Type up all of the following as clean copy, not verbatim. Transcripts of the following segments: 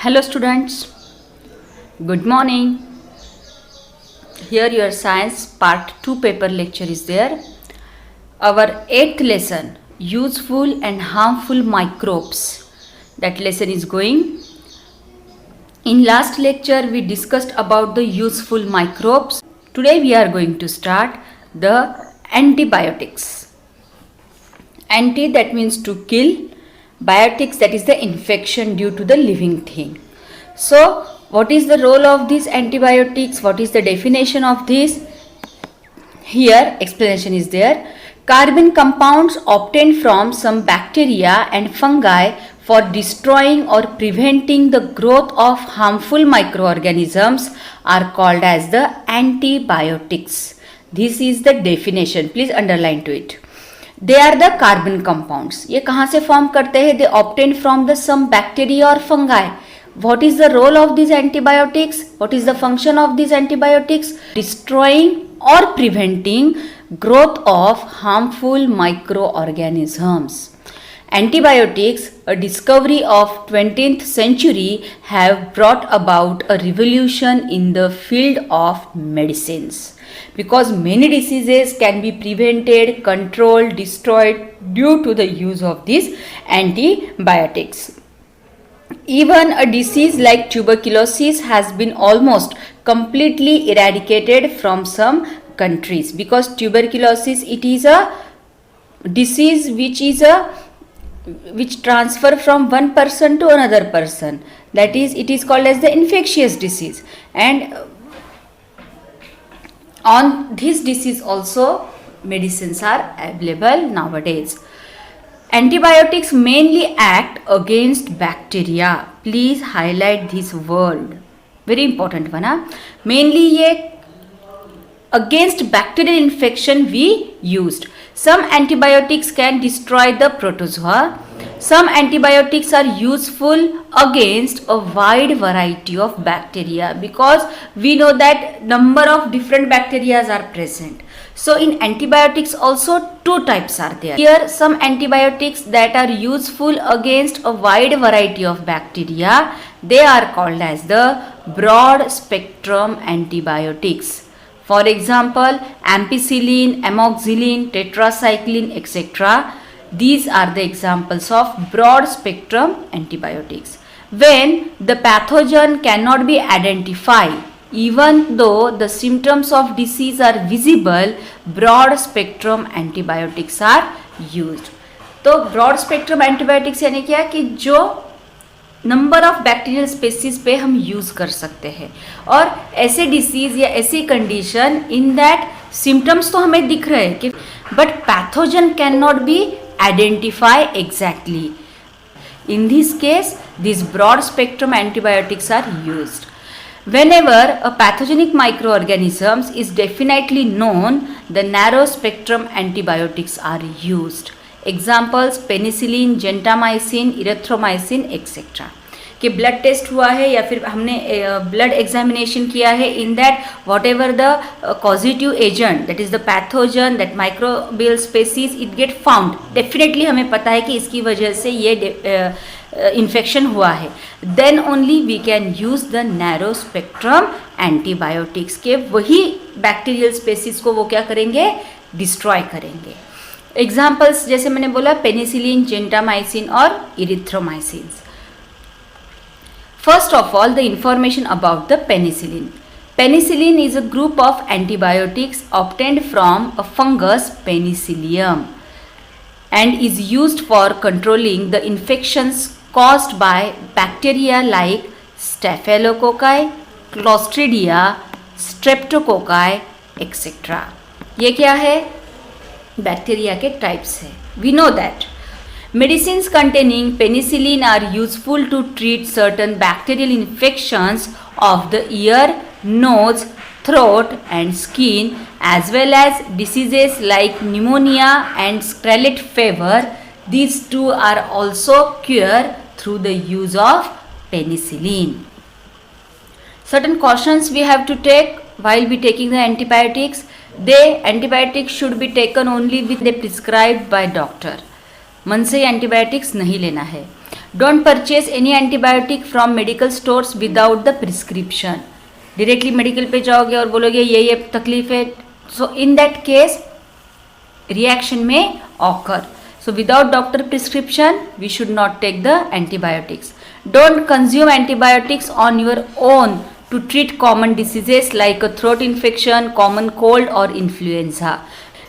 Hello students, good morning. Here your science part 2 paper lecture is there. Our 8th lesson, useful and harmful microbes. That lesson is going. In last lecture we discussed about the useful microbes. Today we are going to start the antibiotics. Anti, that means to kill. Biotics, that is the infection due to the living thing. So what is the role of these antibiotics? What is the definition of this? Here explanation is there. Carbon compounds obtained from some bacteria and fungi for destroying or preventing the growth of harmful microorganisms are called as the antibiotics. This is the definition. Please underline to it. They are the carbon compounds. ये कहाँ से form करते हैं? They obtained from the some bacteria or fungi. What is the role of these antibiotics? What is the function of these antibiotics? Destroying or preventing growth of harmful microorganisms. Antibiotics, a discovery of 20th century, have brought about a revolution in the field of medicines. Because many diseases can be prevented, controlled, destroyed due to the use of these antibiotics. Even a disease like tuberculosis has been almost completely eradicated from some countries, because tuberculosis, it is a disease which transfer from one person to another person. That is, it is called as the infectious disease, and on this disease also medicines are available nowadays. Antibiotics mainly act against bacteria. Please highlight this word, very important one. Mainly ये against bacterial infection we used. Some antibiotics can destroy the protozoa. Some antibiotics are useful against a wide variety of bacteria, because we know that number of different bacteria are present. So in antibiotics also two types are there. Here some antibiotics that are useful against a wide variety of bacteria, they are called as the broad spectrum antibiotics. For example, ampicillin, amoxicillin, tetracycline, etc. These are the examples of broad spectrum antibiotics. When the pathogen cannot be identified, even though the symptoms of disease are visible, broad spectrum antibiotics are used. तो broad spectrum antibiotics यानी क्या कि जो number of bacterial species पे हम use कर सकते हैं, और ऐसे डिसीज़ या ऐसी कंडीशन इन दैट सिम्टम्स तो हमें दिख रहे हैं कि but pathogen can not be identify exactly. In this case, these broad spectrum antibiotics are used. Whenever a pathogenic microorganism is definitely known, the narrow spectrum antibiotics are used. Examples penicillin, gentamicin, erythromycin, etc. कि blood test हुआ है या फिर हमने blood examination किया है, in that what ever the causative agent that is the pathogen that microbial species it get found, definitely हमें पता है कि इसकी वजह से ये इन्फेक्शन हुआ है, then only we can use the narrow spectrum antibiotics के वही बैक्टीरियल स्पेसीज को वो क्या करेंगे, डिस्ट्रॉय करेंगे. एग्जाम्पल्स जैसे मैंने बोला पेनिसिलिन, जेंटामाइसिन और erythromycin. First of all, the information about the penicillin. Penicillin is a group of antibiotics obtained from a fungus Penicillium and is used for controlling the infections caused by bacteria like Staphylococci, Clostridia, Streptococci, etc. ये क्या है? Bacteria के types है. We know that. Medicines containing penicillin are useful to treat certain bacterial infections of the ear, nose, throat and skin, as well as diseases like pneumonia and scarlet fever. These two are also cured through the use of penicillin. Certain cautions we have to take while we taking the antibiotics. Antibiotics should be taken only with the prescribed by doctor. मन से antibiotics नहीं लेना है. Don't purchase any antibiotic from medical stores without the prescription. Directly medical पे जाओगे और बोलोगे ये तकलीफ है, so in that case reaction may occur. So without doctor prescription, we should not take the antibiotics. Don't consume antibiotics on your own to treat common diseases like a throat infection, common cold or influenza.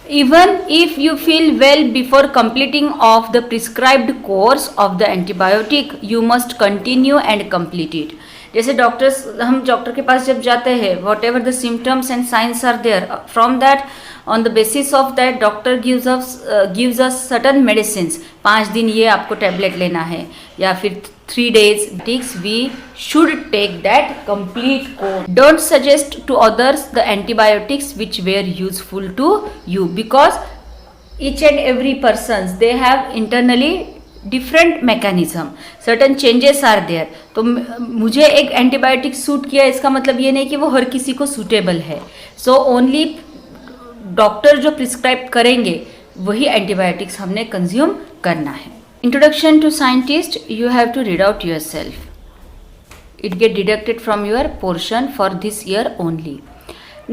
Even if you feel well before completing of the prescribed course of the antibiotic, you must continue and complete it. जैसे doctors, हम doctor के पास जब जाते हैं, whatever the symptoms and signs are there, from that on the basis of that doctor gives us certain medicines. 5 दिन ये आपको टैबलेट लेना है या फिर 3 days ticks, we should take that complete course. Don't suggest to others the antibiotics which were useful to you, because each and every persons they have internally different mechanism, certain changes are there. तो मुझे एक antibiotic suit किया, इसका मतलब ये नहीं कि वो हर किसी को सूटेबल है. सो ओनली डॉक्टर जो प्रिस्क्राइब करेंगे वही एंटीबायोटिक्स हमने कंज्यूम करना है. Introduction to scientist, you have to read out yourself. It get deducted from your portion for this year only.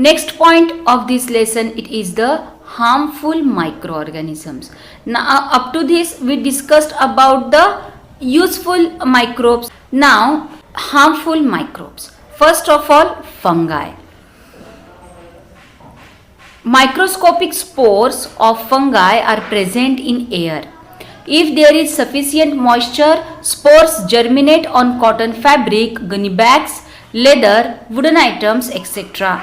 Next point of this lesson, it is the harmful microorganisms. Now up to this we discussed about the useful microbes. Now harmful microbes. First of all, fungi. Microscopic spores of fungi are present in air. If there is sufficient moisture, spores germinate on cotton fabric, gunny bags, leather, wooden items, etc.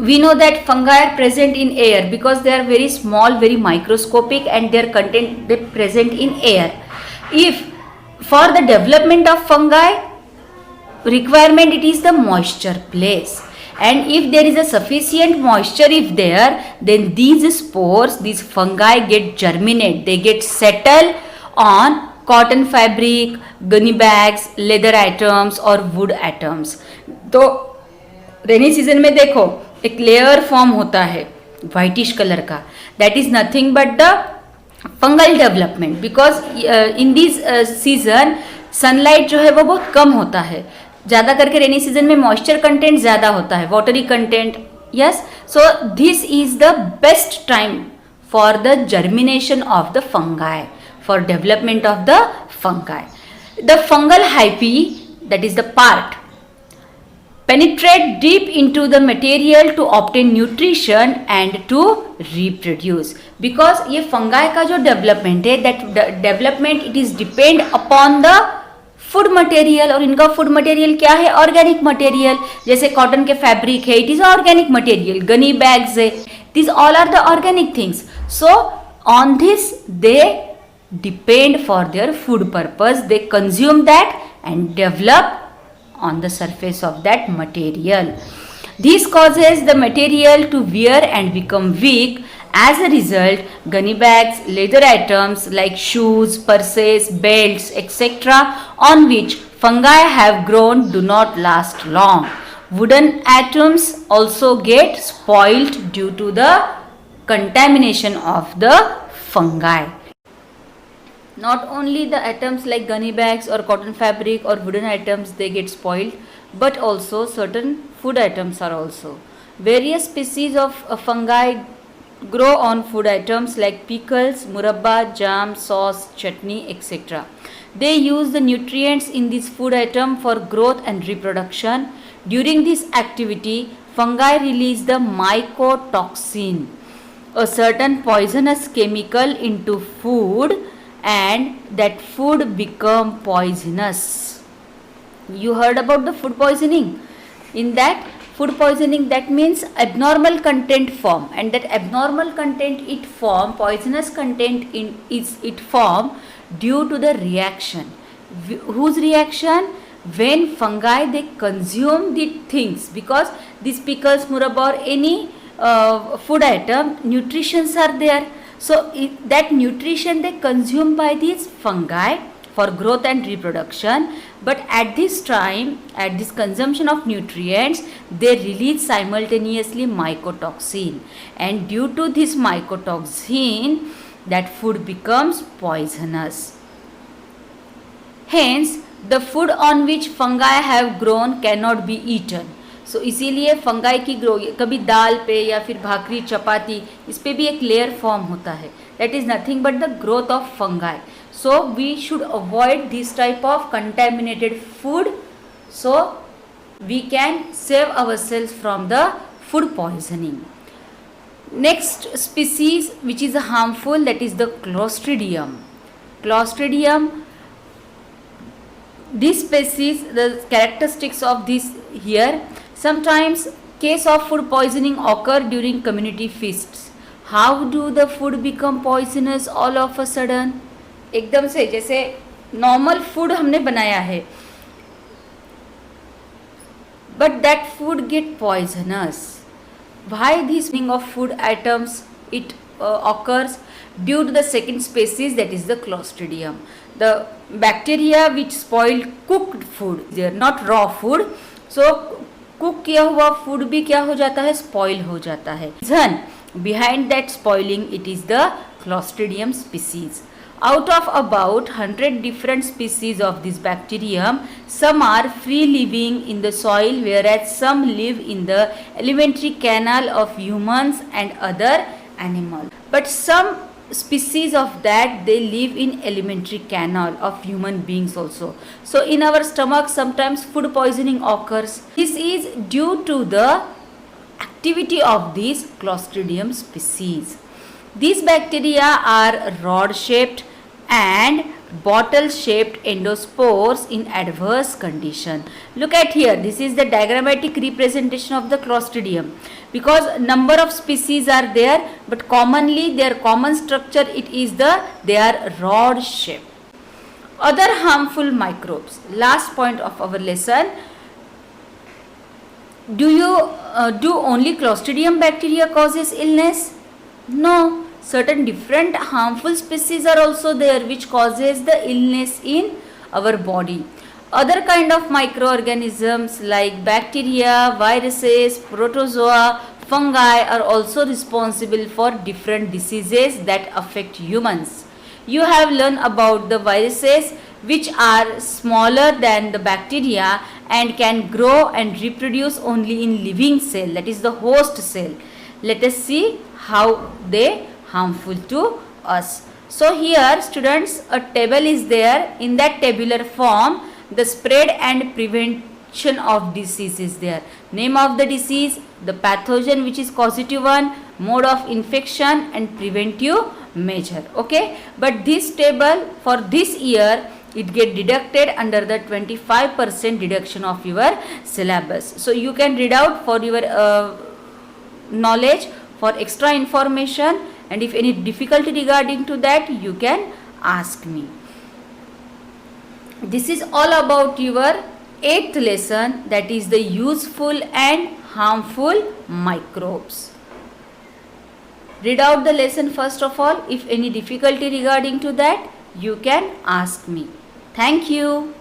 We know that fungi are present in air because they are very small, very microscopic, and their content they present in air. If for the development of fungi requirement, it is the moisture place, and if there is a sufficient moisture if there, then these spores, these fungi get germinate, they get settle on cotton fabric, gunny bags, leather items or wood items. तो rainy season में देखो एक layer form होता है whitish colour का, that is nothing but the fungal development, because in this season sunlight जो है वो बहुत कम होता है. ज़्यादा करके रेनी सीजन में मॉइस्चर कंटेंट ज़्यादा होता है, watery content. Yes, so this is the best time for the germination of the fungi, for development of the fungi. The fungal hyphae, that is the part, penetrate deep into the material to obtain nutrition and to reproduce. Because ये fungi का जो development है, that development it is depend upon the food material, और इनका food material क्या है? Organic material. जैसे cotton के fabric है, it is organic material. gunny bags है, these all are the organic things. So on this they depend for their food purpose. They consume that and develop on the surface of that material. This causes the material to wear and become weak. As a result, gunny bags, leather items like shoes, purses, belts, etc. on which fungi have grown do not last long. Wooden items also get spoiled due to the contamination of the fungi. Not only the items like gunny bags or cotton fabric or wooden items they get spoiled, but also certain food items are also. Various species of fungi grow on food items like pickles, murabba, jam, sauce, chutney, etc. They use the nutrients in this food item for growth and reproduction. During this activity, fungi release the mycotoxin, a certain poisonous chemical into food, and that food become poisonous. You heard about the food poisoning. In that food poisoning, that means abnormal content form, and that abnormal content it form, poisonous content in is it form due to the reaction. Whose reaction? When fungi they consume the things, because these pickles, murabba or any food item, nutritions are there. So that nutrition they consume by these fungi for growth and reproduction, but at this time, at this consumption of nutrients, they release simultaneously mycotoxin, and due to this mycotoxin, that food becomes poisonous. Hence the food on which fungi have grown cannot be eaten. सो इसीलिए fungi की grow, कभी दाल पे या फिर भाकरी चपाती, इस पे भी एक लेयर फॉर्म होता है. That is nothing but the growth of fungi. So we should avoid this type of contaminated food, so we can save our cells from the food poisoning. Next species which is harmful, that is the clostridium. Clostridium, this species, the characteristics of this here, sometimes case of food poisoning occur during community feasts. How do the food become poisonous all of a sudden? एकदम से, जैसे normal food हमने बनाया है but that food get poisonous. Why this meaning of food items it occurs? Due to the second species, that is the Clostridium. The bacteria which spoil cooked food, they are not raw food. So cook किया हुआ food भी क्या हो जाता है, spoil हो जाता है. Reason behind that spoiling, it is the Clostridium species. Out of about 100 different species of this bacterium, some are free living in the soil, whereas some live in the alimentary canal of humans and other animals. But some species of that, they live in alimentary canal of human beings also. So in our stomach sometimes food poisoning occurs. This is due to the activity of these Clostridium species. These bacteria are rod shaped and bottle shaped endospores in adverse condition. Look at here, this is the diagrammatic representation of the Clostridium. Because number of species are there, but commonly their common structure, it is they are rod shaped. Other harmful microbes. Last point of our lesson. Do only Clostridium bacteria causes illness? No. Certain different harmful species are also there which causes the illness in our body. Other kind of microorganisms like bacteria, viruses, protozoa, fungi are also responsible for different diseases that affect humans. You have learned about the viruses which are smaller than the bacteria and can grow and reproduce only in living cell, that is the host cell. Let us see how they harmful to us. So here students, a table is there. In that tabular form, the spread and prevention of disease is there. Name of the disease, the pathogen which is causative one, mode of infection and preventive measure. Okay, but this table for this year, it get deducted under the 25% deduction of your syllabus. So you can read out for your knowledge, for extra information, and if any difficulty regarding to that, you can ask me. This is all about your 8th lesson, that is the useful and harmful microbes. Read out the lesson first of all. If any difficulty regarding to that, you can ask me. Thank you.